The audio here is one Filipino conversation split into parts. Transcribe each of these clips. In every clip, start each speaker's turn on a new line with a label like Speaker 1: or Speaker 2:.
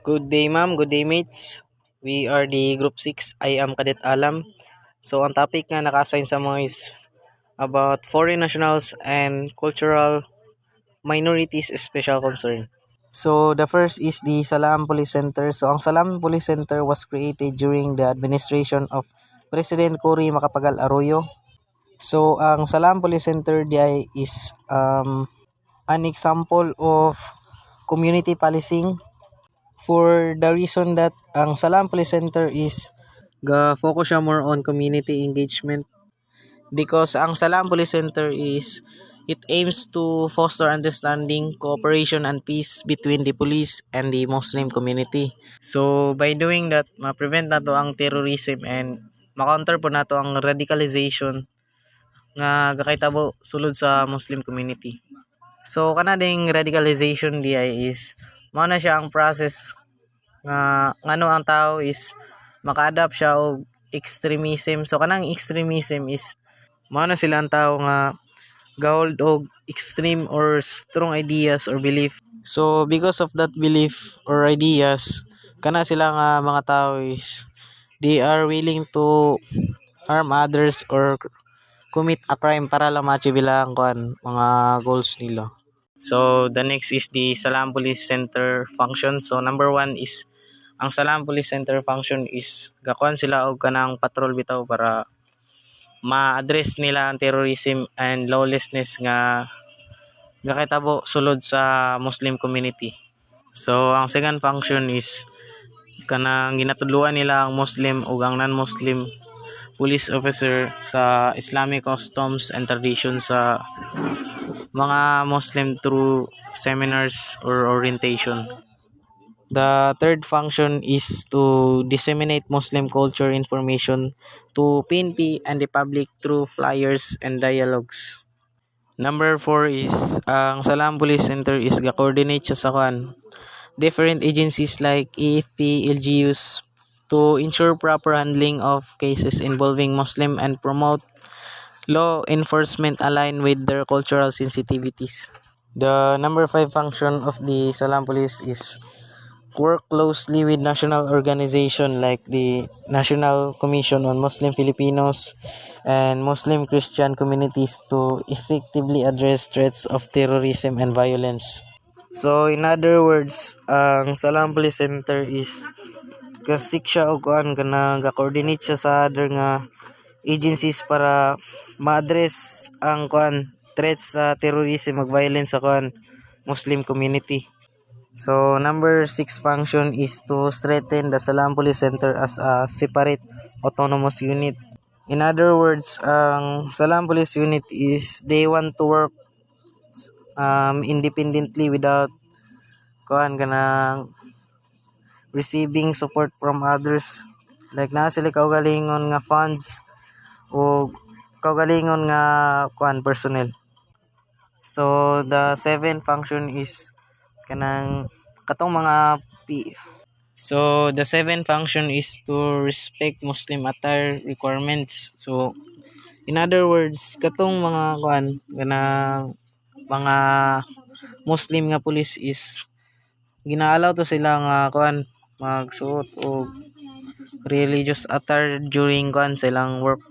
Speaker 1: Good day ma'am, good day mates. We are the group 6. I am Cadet Alam. So ang topic nga naka-assign sa mga is about foreign nationals and cultural minorities special concern. So the first is the Salam Police Center. So ang Salam Police Center was created during the administration of President Cory Macapagal Arroyo. So ang Salam Police Center diay is an example of community policing for the reason that ang Salam Police Center is ga-focus siya more on community engagement because ang Salam Police Center is it aims to foster understanding, cooperation, and peace between the police and the Muslim community. So by doing that, ma-prevent nato ang terrorism and ma-counter po nato ang radicalization nga gakahitabo sulod sa Muslim community. So kana ding radicalization diay is mao na siya ang process nga ngano ang tao is maka-adapt siya og extremism. So kanang extremism is mao na sila ang tao nga gahold og extreme or strong ideas or belief. So because of that belief or ideas, kana sila nga mga tao is they are willing to harm others or commit a crime para lang ma-achieve ang mga goals nila. So the next is the Salam Police Center function. So number 1 is ang Salam Police Center function is gakuan sila og kanang patrol bitaw para ma-address nila ang terrorism and lawlessness nga gakitabo sulod sa Muslim community. So ang second function is kanang ginatudluan nila ang Muslim ug ang non-Muslim police officer sa Islamic customs and traditions sa mga Muslim through seminars or orientation. The third function is to disseminate Muslim culture information to PNP and the public through flyers and dialogues. Number 4 is ang Salam Police Center is ga-coordinate siya sa different agencies like AFP, LGUs to ensure proper handling of cases involving Muslim and promote law enforcement aligned with their cultural sensitivities. The number 5 function of the Salam Police is work closely with national organization like the National Commission on Muslim Filipinos and Muslim Christian communities to effectively address threats of terrorism and violence. So in other words, ang Salam Police Center is kasik siya og kana ga-coordinate siya sa other nga agencies para ma-address ang threats sa terrorism ug violence sa Muslim community. So number 6 function is to strengthen the Salam Police Center as a separate autonomous unit. In other words, ang Salam Police Unit is they want to work independently without kanang receiving support from others. Like na sila kaugalingon nga funds o kaugalingon nga personnel. So the 7th function is kanang katong mga So the 7th function is to respect Muslim attire requirements. So in other words, katong mga kanang mga Muslim nga police is ginaalaw to sila nga magsuot og religious attire during silang work.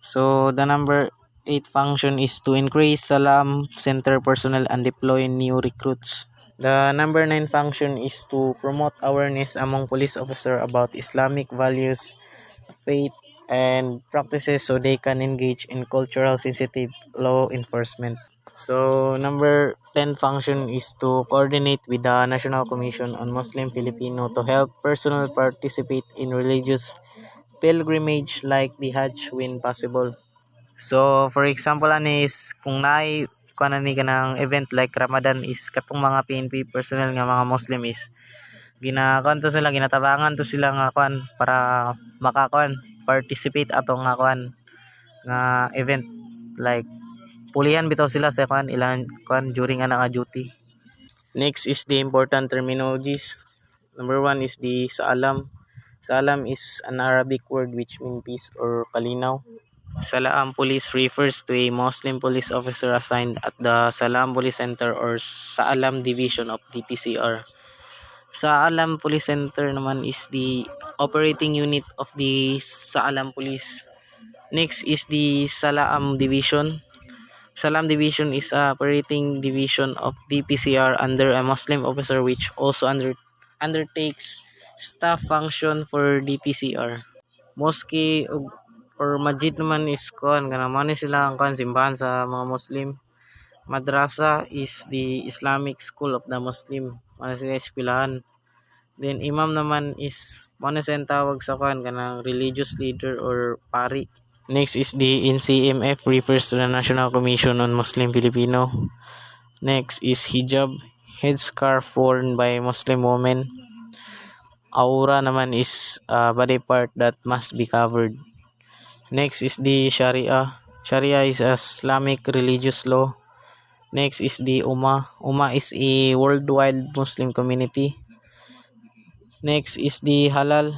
Speaker 1: So the number 8 function is to increase Salam Center personnel and deploy new recruits. The number 9 function is to promote awareness among police officers about Islamic values, faith, and practices so they can engage in cultural sensitive law enforcement. So number 10 function is to coordinate with the National Commission on Muslim Filipino to help personnel participate in religious pilgrimage like the Hajj when possible. So for example is kung naay kanang event like Ramadan is katong mga PNP personnel nga mga Muslim is ginakanto sila, ginatabangan to sila nga para participate ato nga nga event like pulihan bitaw sila sa ilang during nga duty. Next is the important terminologies. Number 1 is the Salam. Salam is an Arabic word which means peace or kalinaw. Salam Police refers to a Muslim police officer assigned at the Salam Police Center or Salam Division of DPCR. Sa Alam Police Center naman is the operating unit of the Saalam Police. Next is the Salaam Division. Salam Division is a operating division of DPCR under a Muslim officer which also undertakes staff function for DPCR. Mosque or masjid naman is kuan kana man sila ang kuan simbahan sa mga Muslim. Madrasa is the Islamic school of the Muslim. Man sila eskwelahan. Then imam naman is man sa tawag sa kuan kanang religious leader or pari. Next is the NCMF, refers to the National Commission on Muslim Filipino. Next is hijab, headscarf worn by Muslim women. Aura naman is a body part that must be covered. Next is the Sharia. Sharia is a Islamic religious law. Next is the Ummah. Ummah is a worldwide Muslim community. Next is the Halal.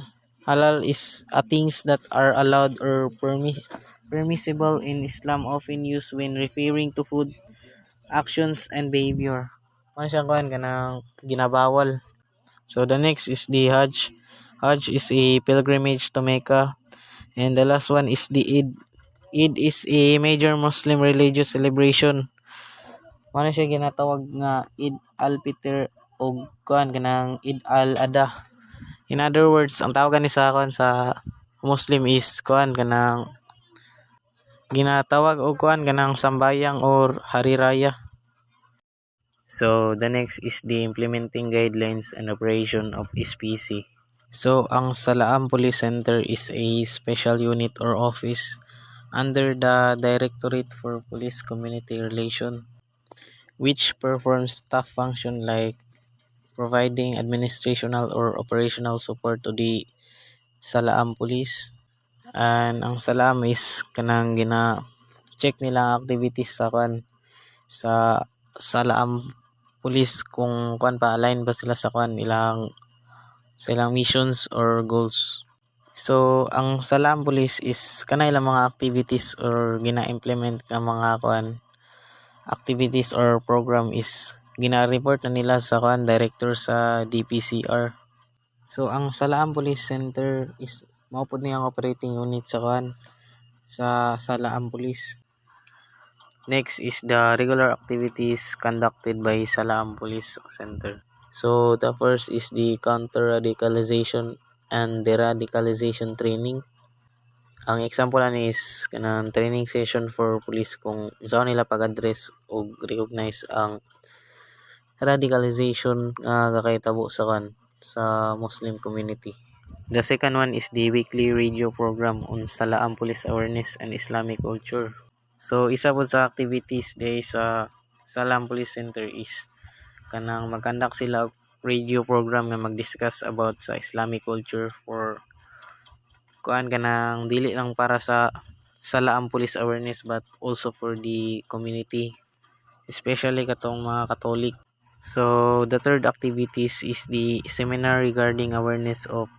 Speaker 1: Halal is a things that are allowed or permissible in Islam, often used when referring to food, actions, and behavior. Ano siyang kuhan ka ng ginabawal. So the next is the Hajj. Hajj is a pilgrimage to Mecca. And the last one is the Eid. Eid is a major Muslim religious celebration. Ano siya ginatawag nga Eid al-Fitr o kuhan ka ng Eid al-Adha. In other words, ang tawagan ni sa kuan sa Muslim is kuan kanang ginatawag og kuan kanang sambayang or hari raya. So the next is the implementing guidelines and operation of SPC. So ang Salaam Police Center is a special unit or office under the Directorate for Police Community Relation, which performs staff function like providing administrational or operational support to the Salaam Police. And ang Salaam is kanang check nila ang activities sa sa Salaam Police kung pa align ba sila sa ilang missions or goals. So ang Salaam Police is kanay ilang mga activities or gina-implement ng mga activities or program is gina-report na nila sa director sa DPCR. So ang Salaam Police Center is maupod niyang operating unit sa Salaam Police. Next is the regular activities conducted by Salaam Police Center. So the first is the counter-radicalization and deradicalization training. Ang example is kanang training session for police kung saan nila pag-address o recognize ang radicalization kakahitabo sa Muslim community. The second one is the weekly radio program on Salaam Police Awareness and Islamic Culture. So isa po sa activities day sa Salaam Police Center is kanang mag-conduct sila radio program nga mag-discuss about sa Islamic culture for kanang dili lang para sa Salaam Police Awareness but also for the community, especially katong mga Catholic. So the third activities is the seminar regarding awareness of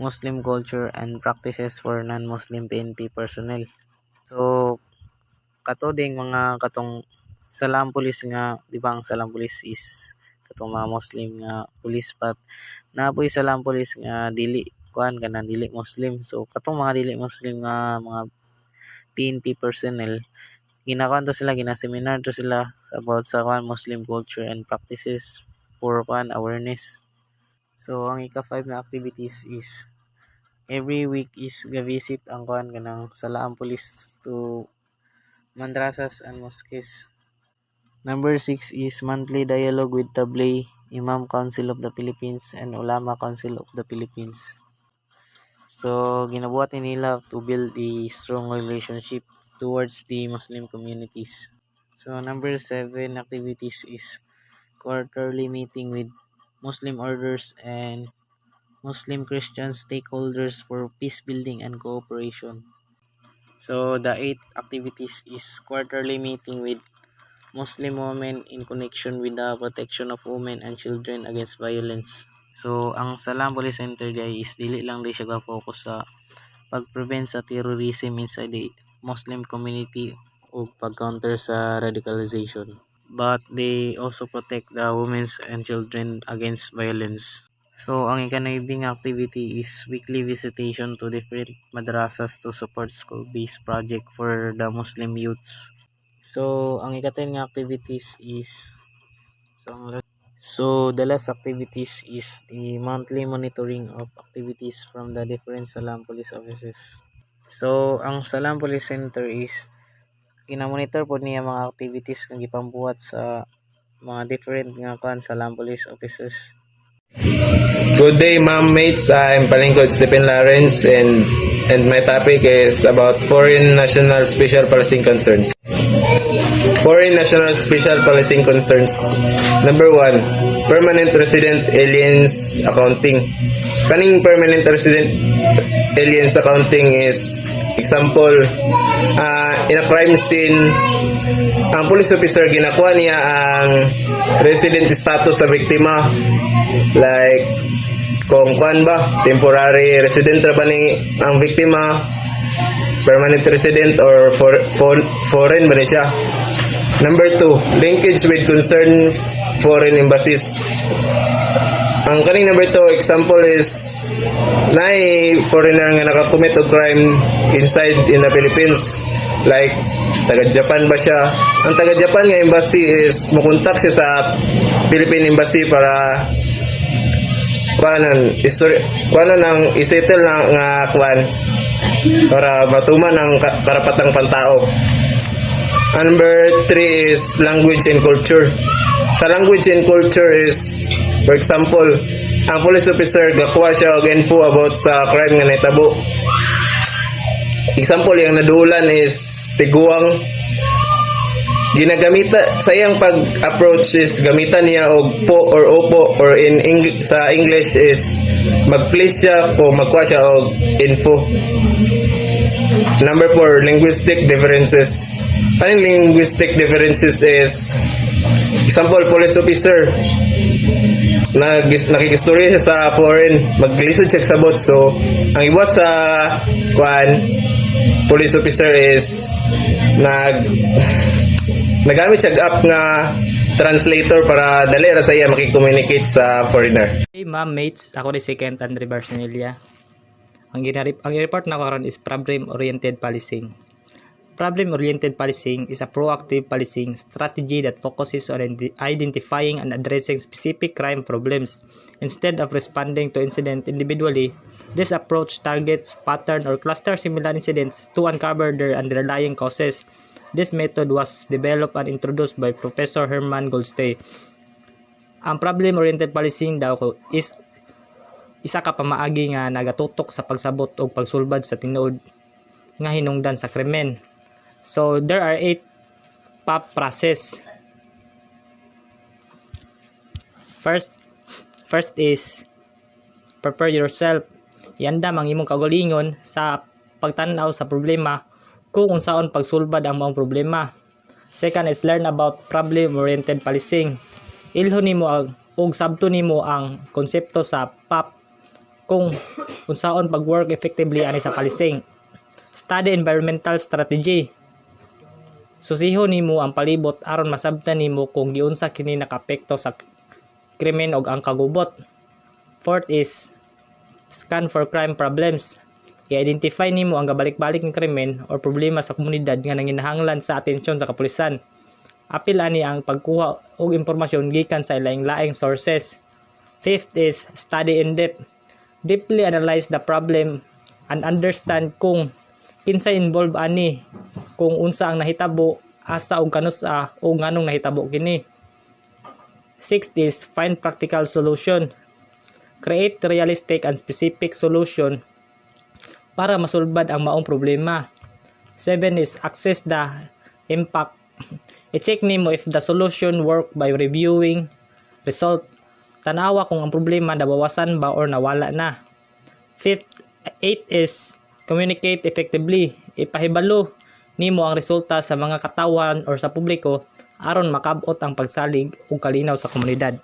Speaker 1: Muslim culture and practices for non-Muslim PNP personnel. So katoding mga katong Salaam Police nga, di ba ang Salaam Police is katong mga Muslim nga police, but napoy Salaam Police nga dili dili Muslim. So katong mga dili Muslim nga mga PNP personnel ginaseminar to sila about sa Muslim culture and practices for awareness. So ang ika-5 na activities is every week is ga-visit ang kanang Salaam Police to madrasas and mosques. Number 6 is monthly dialogue with Tablay, Imam Council of the Philippines and Ulama Council of the Philippines. So ginabuhat nila to build a strong relationship towards the Muslim communities. So number 7 activities is quarterly meeting with Muslim orders and Muslim Christian stakeholders for peace building and cooperation. So the 8th activities is quarterly meeting with Muslim women in connection with the protection of women and children against violence. So ang Salaam Police Center is dili lang di siya ga-focus sa pag-prevent sa terrorism inside the Muslim community o pag-counter sa radicalization. but they also protect the women and children against violence. So, ang ika-9 activity is weekly visitation to different madrasas to support school-based project for the Muslim youths. So, ang ika-10 activities is the last activities is the monthly monitoring of activities from the different Salam police offices. So, ang Salam Police Center is ina-monitor po niya mga activities nga gipambuhat sa mga different nga Salam Police offices.
Speaker 2: Good day, ma'am mates. I'm Palingkod Stephen Lawrence, and my topic is about foreign national special policing concerns. Foreign national special policing concerns. Number 1, permanent resident aliens accounting. Kaning permanent resident aliens accounting is example, in a crime scene, ang police officer ginakuha niya ang resident status sa biktima, like kung kuan ba temporary resident ra ba ni ang biktima, permanent resident or foreign ba ni siya. Number 2, linkage with concerned foreign embassies. Ang kaning number 2 example is nay foreigner nga nakakommit og crime inside in the Philippines, like taga Japan ba siya. Ang taga Japan nga embassy is mukontak siya sa Philippine embassy para nang isettle na nga kwan para matuman ang karapatang pantao. Number 3 is language and culture. Sa language and culture is, for example, ang police officer gakuha siya og info about sa crime nga nahitabo. Example, yung nadulan is tiguang. Ginagamita sa iyang pag-approach is gamitan niya og po or opo, or sa English is mag-place siya o magkuha siya og info. Number 4, linguistic differences. Anong linguistic differences is, example, police officer nakikistorya siya sa foreign, maglisod check sa bot, so ang iwat sa police officer is nagamit siya app nga translator para dali ra sa iya makikommunicate sa foreigner.
Speaker 3: Hey ma'am mates, ako ni Second Andre Barcenelia. Ang report na ko karon is problem-oriented policing. Problem-oriented policing is a proactive policing strategy that focuses on identifying and addressing specific crime problems. Instead of responding to incidents individually, this approach targets pattern or cluster similar incidents to uncover their underlying causes. This method was developed and introduced by Professor Herman Goldstay. Ang problem-oriented policing daw ko is isa ka pamaagi nga nagatutok sa pagsabot o pagsulbad sa tinuod nga hinungdan sa krimen. So there are 8 POP process. First is prepare yourself. Iandam ang imong kaugalingon sa pagtanaw sa problema kung unsaon pagsulbad ang maong problema. Second is learn about problem-oriented policing. Ilhon nimo og sabto nimo ang konsepto sa POP kung unsaon pag-work effectively ani sa policing. Study environmental strategy. Susihon nimo ang palibot aron masabtan nimo kung giunsa kini nakapekto sa krimen og ang kagubot. Fourth is scan for crime problems. I-identify nimo ang gabalik-balik ng krimen o problema sa komunidad nga nanginahanglan sa atensyon sa kapulisan. Apil ani ang pagkuha og impormasyon gikan sa laing-laing sources. Fifth is study in depth. Deeply analyze the problem and understand kung kinsa involved ani, kung unsa ang nahitabo, asa ug kanusa o nganong nahitabo kini. Sixth is find practical solution. Create realistic and specific solution para masulbad ang maong problema. 7 is assess the impact. I-check nimo if the solution work by reviewing result. Tanawa kung ang problema nabawasan ba or nawala na. 8 is communicate effectively. Ipahibalo nimo ang resulta sa mga katawan or sa publiko aron makabot ang pagsalig ug kalinaw sa komunidad.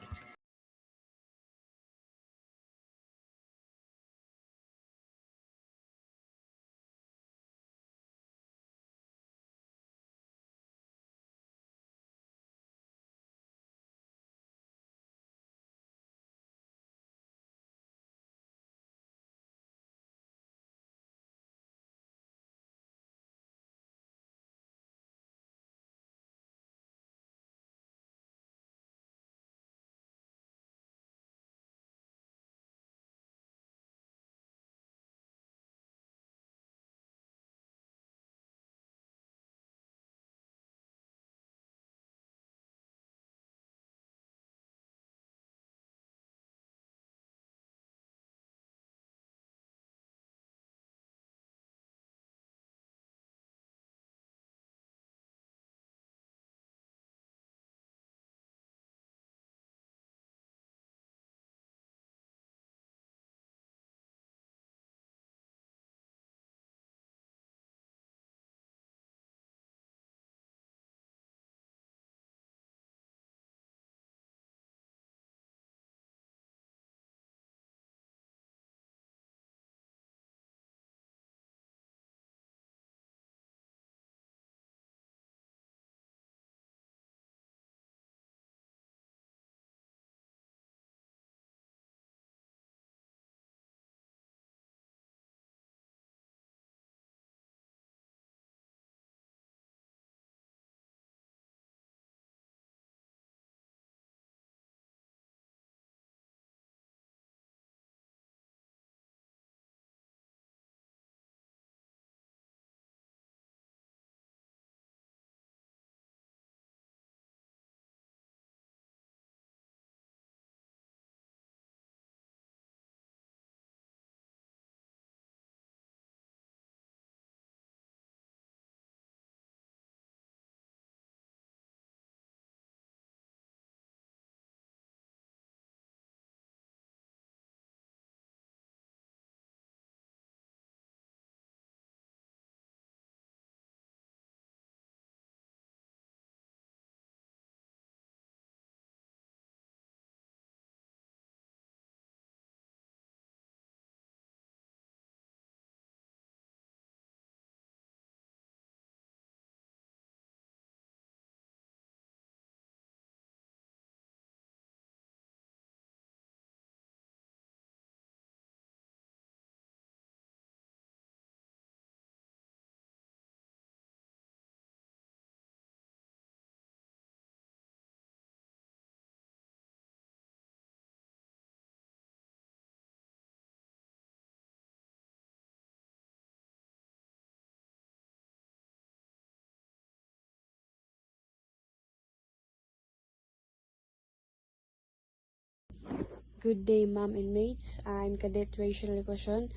Speaker 4: Good day, mom and mates. I'm Cadet Rachel Equation,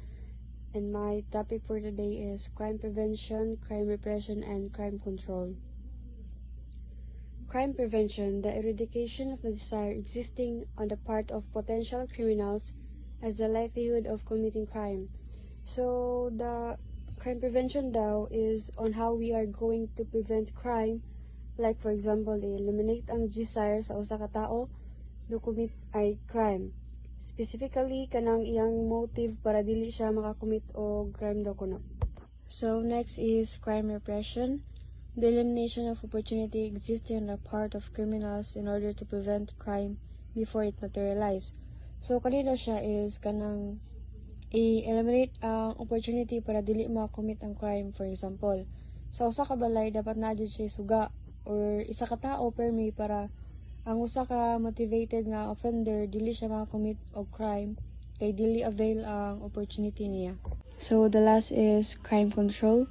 Speaker 4: and my topic for today is crime prevention, crime repression, and crime control. Crime prevention, the eradication of the desire existing on the part of potential criminals as the likelihood of committing crime. So, the crime prevention daw is on how we are going to prevent crime, like for example, eliminate ang desire sa usa ka tao to commit ay crime. Specifically, kanang iyang motive para dili siya makakommit og crime daw kuno. So, next is crime repression. The elimination of opportunity existing on the part of criminals in order to prevent crime before it materialize. So, kanina siya is kanang i-eliminate ang opportunity para dili makakommit ang crime. For example, sa usa ka balay, dapat na jud siya suga or isa ka tao permi para ang usa ka motivated nga offender dili siya makakommit og crime kay dili avail ang opportunity niya. So the last is crime control.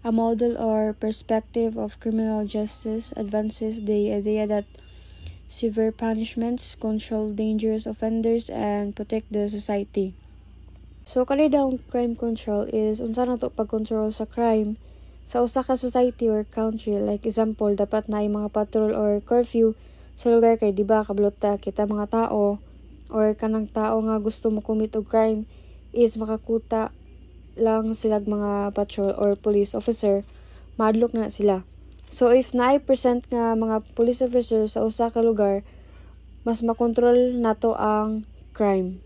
Speaker 4: A model or perspective of criminal justice advances the idea that severe punishments control dangerous offenders and protect the society. So kani daw crime control is unsa nato pag-control sa crime sa usa ka society or country. Like example, dapat na mga patrol or curfew sa lugar kay di ba kablota kita mga tao or kanang tao nga gusto mo commit og crime is makakuta lang silag mga patrol or police officer, madlok na sila. So if naay percent nga mga police officer sa usa ka lugar, mas makontrol nato ang crime.